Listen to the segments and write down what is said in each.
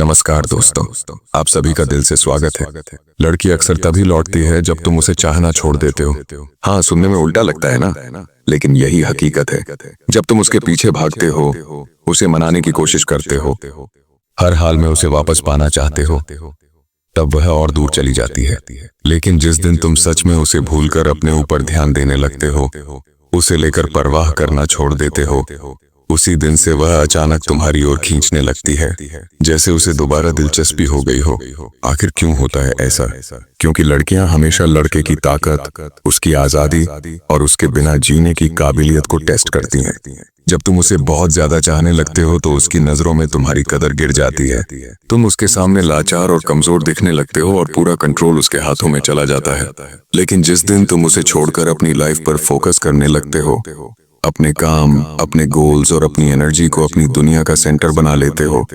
नमस्कार दोस्तों, आप सभी का दिल से स्वागत है। लड़की अक्सर तभी लौटती है जब तुम उसे चाहना छोड़ देते हो। हाँ, सुनने में उल्टा लगता है ना, लेकिन यही हकीकत है। जब तुम उसके पीछे भागते हो, उसे मनाने की कोशिश करते हो, हर हाल में उसे वापस पाना चाहते हो, तब वह और दूर चली जाती है। लेकिन जिस दिन तुम सच में उसे भूलकर अपने ऊपर ध्यान देने लगते हो, उसे लेकर परवाह करना छोड़ देते हो, उसी दिन से वह अचानक तुम्हारी ओर खींचने लगती है, जैसे उसे दोबारा दिलचस्पी हो गई हो। आखिर क्यों होता है ऐसा? क्योंकि लड़कियां हमेशा लड़के की ताकत, उसकी आजादी और उसके बिना जीने की काबिलियत को टेस्ट करती हैं। जब तुम उसे बहुत ज्यादा चाहने लगते हो तो उसकी नजरों में तुम्हारी कदर गिर जाती है। तुम उसके सामने लाचार और कमजोर दिखने लगते हो और पूरा कंट्रोल उसके हाथों में चला जाता है। लेकिन जिस दिन तुम उसे छोड़कर अपनी लाइफ पर फोकस करने लगते हो, अपने काम, अपने गोल्स और अपनी एनर्जी को अपनी दुनिया का सेंटर बना लेते हो,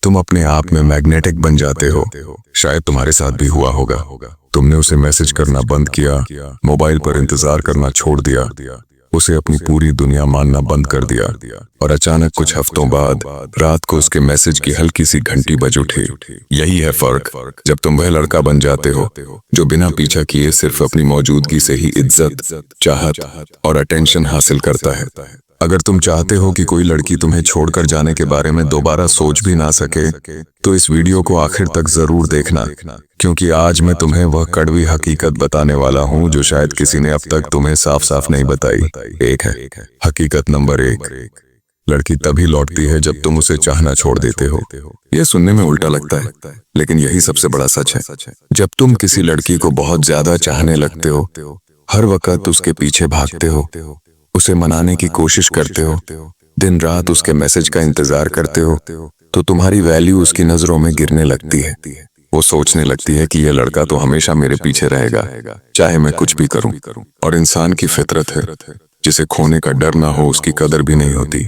तुम अपने आप में मैग्नेटिक बन जाते हो। शायद तुम्हारे साथ भी हुआ होगा। तुमने उसे मैसेज करना बंद किया, मोबाइल पर इंतजार करना छोड़ दिया, उसे अपनी पूरी दुनिया मानना बंद कर दिया, और अचानक कुछ हफ्तों बाद रात को उसके मैसेज की हल्की सी घंटी बज उठी। यही है फर्क। जब तुम वह लड़का बन जाते हो जो बिना पीछा किए सिर्फ अपनी मौजूदगी से ही इज्जत, चाहत और अटेंशन हासिल करता है। अगर तुम चाहते हो कि कोई लड़की तुम्हें छोड़कर जाने के बारे में दोबारा सोच भी ना सके, तो इस वीडियो को आखिर तक जरूर देखना, क्योंकि आज मैं तुम्हें वह कड़वी हकीकत बताने वाला हूं जो शायद किसी ने अब तक तुम्हें साफ साफ नहीं बताई। एक है हकीकत नंबर 1। लड़की तभी लौटती है जब तुम उसे चाहना छोड़ देते हो। यह सुनने में उल्टा लगता है, लेकिन यही सबसे बड़ा सच है। जब तुम किसी लड़की को बहुत ज्यादा चाहने लगते हो, हर वक्त उसके पीछे भागते हो, उसे मनाने की कोशिश करते हो, दिन रात उसके मैसेज का इंतजार करते हो, तो तुम्हारी वैल्यू उसकी नजरों में गिरने लगती है। वो सोचने लगती है कि यह लड़का तो हमेशा मेरे पीछे रहेगा, चाहे मैं कुछ भी करूं। और इंसान की फितरत है, जिसे खोने का डर ना हो उसकी कदर भी नहीं होती।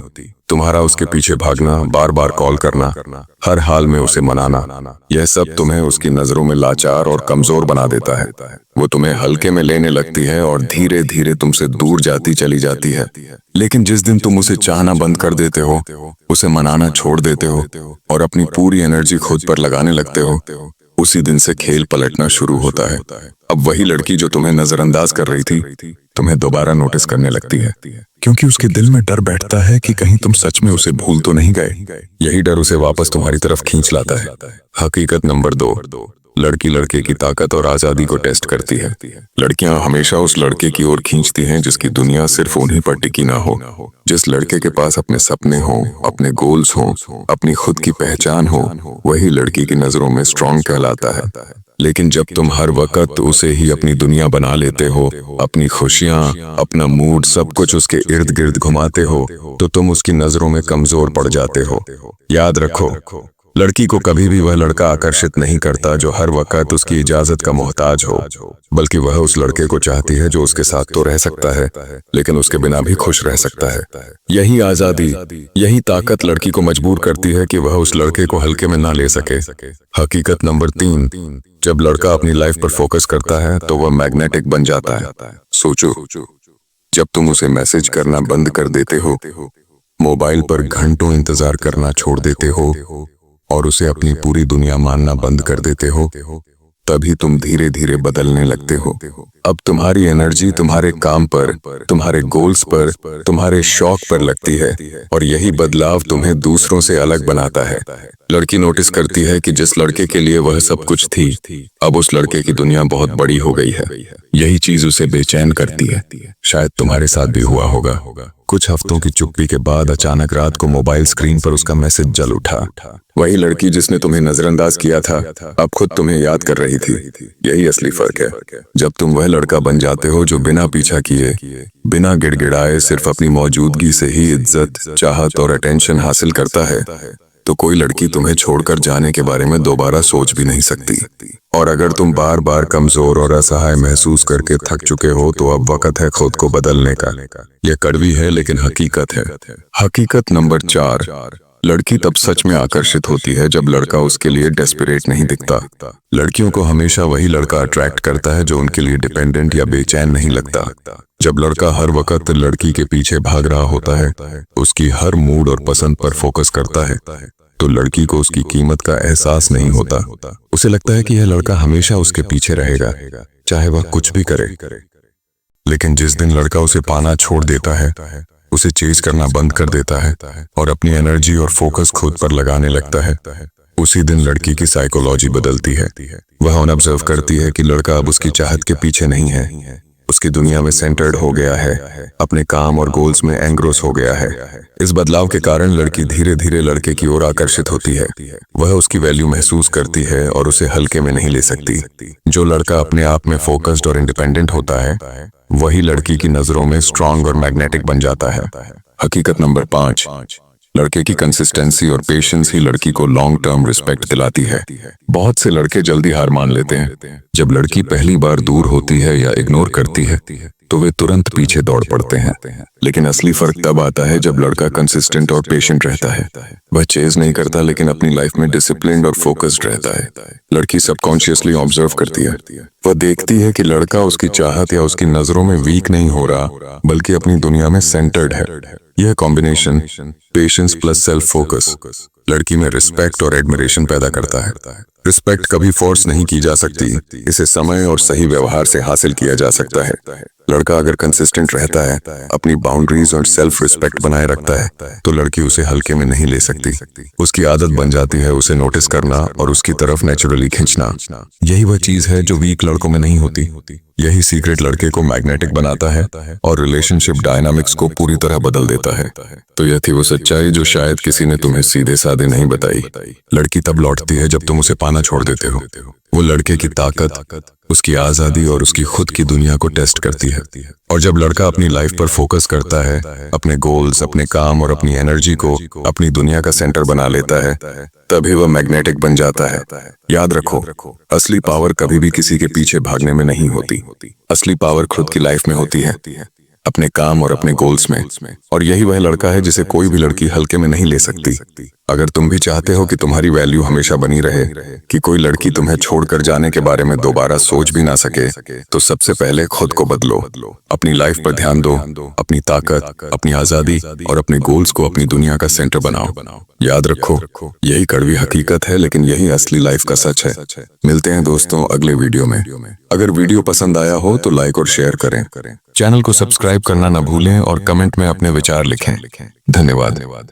तुम्हारा उसके पीछे भागना, बार बार कॉल करना, हर हाल में उसे मनाना, यह सब तुम्हें उसकी नजरों में लाचार और कमजोर बना देता है। वो तुम्हें हल्के में लेने लगती है और धीरे धीरे तुमसे दूर जाती चली जाती है। लेकिन जिस दिन तुम उसे चाहना बंद कर देते हो, उसे मनाना छोड़ देते हो और अपनी पूरी एनर्जी खुद पर लगाने लगते हो, उसी दिन से खेल पलटना शुरू होता है। अब वही लड़की जो तुम्हें नजरअंदाज कर रही थी, तुम्हें दोबारा नोटिस करने लगती है, क्योंकि उसके दिल में डर बैठता है कि कहीं तुम सच में उसे भूल तो नहीं गए। यही डर उसे वापस तुम्हारी तरफ खींच लाता है। हकीकत नंबर 2। लड़की लड़के की ताकत और आजादी को टेस्ट करती है। लड़कियां हमेशा उस लड़के की ओर खींचती हैं जिसकी दुनिया सिर्फ उन्हीं पर टिकी ना हो। जिस लड़के के पास अपने सपने हों, अपने गोल्स हों, अपनी खुद की पहचान हो, वही लड़की की नजरों में स्ट्रांग कहलाता है। लेकिन जब तुम हर वक्त उसे ही अपनी दुनिया बना लेते हो, अपनी खुशियां, अपना मूड, सब कुछ उसके इर्द गिर्द घुमाते हो, तो तुम उसकी नजरों में कमजोर पड़ जाते हो। याद रखो, लड़की को कभी भी वह लड़का आकर्षित नहीं करता जो हर वक्त उसकी इजाजत का मोहताज हो, बल्कि वह उस लड़के को चाहती है जो उसके साथ तो रह सकता है, लेकिन उसके बिना भी खुश रह सकता है। यही आजादी, यही ताकत लड़की को मजबूर करती है कि वह उस लड़के को हल्के में ना ले सके। हकीकत नंबर 3। जब लड़का अपनी लाइफ पर फोकस करता है तो वह मैग्नेटिक बन जाता है। सोचो, जब तुम उसे मैसेज करना बंद कर देते हो, मोबाइल पर घंटों इंतजार करना छोड़ देते हो और उसे अपनी पूरी दुनिया मानना बंद कर देते हो, तभी तुम धीरे धीरे बदलने लगते हो। अब तुम्हारी एनर्जी तुम्हारे काम पर, तुम्हारे गोल्स पर, तुम्हारे शौक पर लगती है, और यही बदलाव तुम्हें दूसरों से अलग बनाता है। लड़की नोटिस करती है कि जिस लड़के के लिए वह सब कुछ थी, अब उस लड़के की दुनिया बहुत बड़ी हो गई है। यही चीज उसे बेचैन करती है। शायद तुम्हारे साथ भी हुआ होगा। कुछ हफ्तों की चुप्पी के बाद अचानक रात को मोबाइल स्क्रीन पर उसका मैसेज जल उठा। वही लड़की जिसने तुम्हें नजरअंदाज किया था, अब खुद तुम्हें याद कर रही थी। यही असली फर्क है। जब तुम वह लड़का बन जाते हो जो बिना पीछा किए, बिना गिड़गिड़ाए, सिर्फ अपनी मौजूदगी से ही इज्जत, चाहत और अटेंशन हासिल करता है, तो कोई लड़की तुम्हें छोड़कर जाने के बारे में दोबारा सोच भी नहीं सकती। और अगर तुम बार बार कमजोर और असहाय महसूस करके थक चुके हो, तो अब वक्त है खुद को बदलने का। यह कड़वी है लेकिन हकीकत है। हकीकत नंबर 4। लड़की तब सच में आकर्षित होती है जब लड़का उसके लिए डेस्परेट नहीं दिखता। लड़कियों को हमेशा वही लड़का अट्रैक्ट करता है जो उनके लिए डिपेंडेंट या बेचैन नहीं लगता। जब लड़का हर वक्त लड़की के पीछे भाग रहा होता है, उसकी हर मूड और पसंद पर फोकस करता है, तो लड़की को उसकी कीमत का एहसास नहीं होता। उसे लगता है कि यह लड़का हमेशा उसके पीछे रहेगा, चाहे वह कुछ भी करे। लेकिन जिस दिन लड़का उसे पाना छोड़ देता है, उसे चेज करना बंद कर देता है और अपनी एनर्जी और फोकस खुद पर लगाने लगता है, उसी दिन लड़की की साइकोलॉजी बदलती है। वह ऑब्जर्व करती है कि लड़का अब उसकी चाहत के पीछे नहीं है, उसकी दुनिया में सेंटर्ड हो गया है, अपने काम और गोल्स में एंग्रोस हो गया है। इस बदलाव के कारण लड़की धीरे धीरे लड़के की ओर आकर्षित होती है। वह उसकी वैल्यू महसूस करती है और उसे हल्के में नहीं ले सकती। जो लड़का अपने आप में फोकस्ड और इंडिपेंडेंट होता है, वही लड़की की नजरों में स्ट्रांग और मैग्नेटिक बन जाता है। हकीकत नंबर 5, लड़के की कंसिस्टेंसी और पेशेंस ही लड़की को लॉन्ग टर्म रिस्पेक्ट दिलाती है। बहुत से लड़के जल्दी हार मान लेते हैं। जब लड़की पहली बार दूर होती है या इग्नोर करती है तो वे तुरंत पीछे दौड़ पड़ते हैं। लेकिन असली फर्क तब आता है जब लड़का कंसिस्टेंट और पेशेंट रहता है। वह चेज नहीं करता, लेकिन अपनी लाइफ में डिसिप्लिन्ड और फोकस्ड रहता है। लड़की सबकॉन्शियसली ऑब्जर्व करती है। वह देखती है कि लड़का उसकी चाहत या उसकी नजरों में वीक नहीं हो रहा, बल्कि अपनी दुनिया में सेंटर्ड है। यह combination patience plus self focus लड़की में रिस्पेक्ट और एडमिरेशन पैदा करता है। रिस्पेक्ट कभी फोर्स नहीं की जा सकती, इसे समय और सही व्यवहार से हासिल किया जा सकता है। लड़का अगर कंसिस्टेंट रहता है, अपनी बाउंड्रीज और सेल्फ रिस्पेक्ट बनाए रखता है, तो लड़की उसे हल्के में नहीं ले सकती। उसकी आदत बन जाती है उसे नोटिस करना और उसकी तरफ नेचुरली खींचना। यही वह चीज है जो वीक लड़कों में नहीं होती। यही सीक्रेट लड़के को मैग्नेटिक बनाता है और रिलेशनशिप डायनामिक्स को पूरी तरह बदल देता है। तो यह थी वो सच्चाई जो शायद किसी ने तुम्हें सीधे साधे नहीं बताई। लड़की तब लौटती है जब तुम उसे पाना छोड़ देते हो। वो लड़के की ताकत, उसकी आजादी और उसकी खुद की दुनिया को टेस्ट करती है। और जब लड़का अपनी लाइफ पर फोकस करता है, अपने गोल्स, अपने काम और अपनी एनर्जी को अपनी दुनिया का सेंटर बना लेता है, तभी वह मैग्नेटिक बन जाता है। याद रखो, असली पावर कभी भी किसी के पीछे भागने में नहीं होती। असली पावर खुद की लाइफ में होती है, अपने काम और अपने गोल्स में। और यही वह लड़का है जिसे कोई भी लड़की हल्के में नहीं ले सकती। अगर तुम भी चाहते हो कि तुम्हारी वैल्यू हमेशा बनी रहे, कि कोई लड़की तुम्हें छोड़कर जाने के बारे में दोबारा सोच भी ना सके, तो सबसे पहले खुद को बदलो। अपनी लाइफ पर ध्यान दो, अपनी ताकत, अपनी आजादी और अपने गोल्स को अपनी दुनिया का सेंटर बनाओ। याद रखो, यही कड़वी हकीकत है, लेकिन यही असली लाइफ का सच है। मिलते हैं दोस्तों अगले वीडियो में। अगर वीडियो पसंद आया हो तो लाइक और शेयर करें। चैनल को सब्सक्राइब करना न भूलें और कमेंट में अपने विचार लिखें। धन्यवाद।